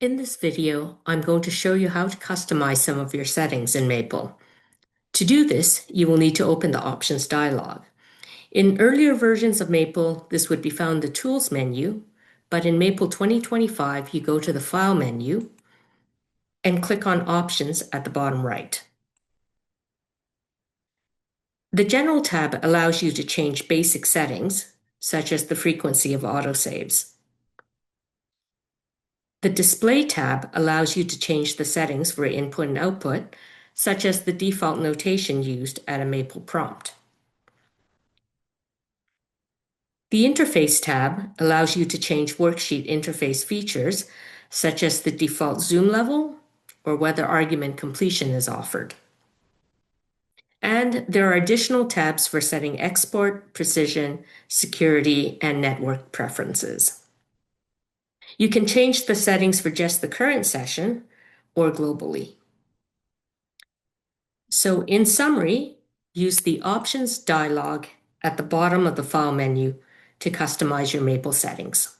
In this video, I'm going to show you how to customize some of your settings in Maple. To do this, you will need to open the Options dialog. In earlier versions of Maple, this would be found in the Tools menu, but in Maple 2025, you go to the File menu and click on Options at the bottom right. The General tab allows you to change basic settings, such as the frequency of autosaves. The Display tab allows you to change the settings for input and output, such as the default notation used at a Maple prompt. The Interface tab allows you to change worksheet interface features, such as the default zoom level or whether argument completion is offered. And there are additional tabs for setting export, precision, security, and network preferences. You can change the settings for just the current session or globally. So in summary, use the Options dialog at the bottom of the File menu to customize your Maple settings.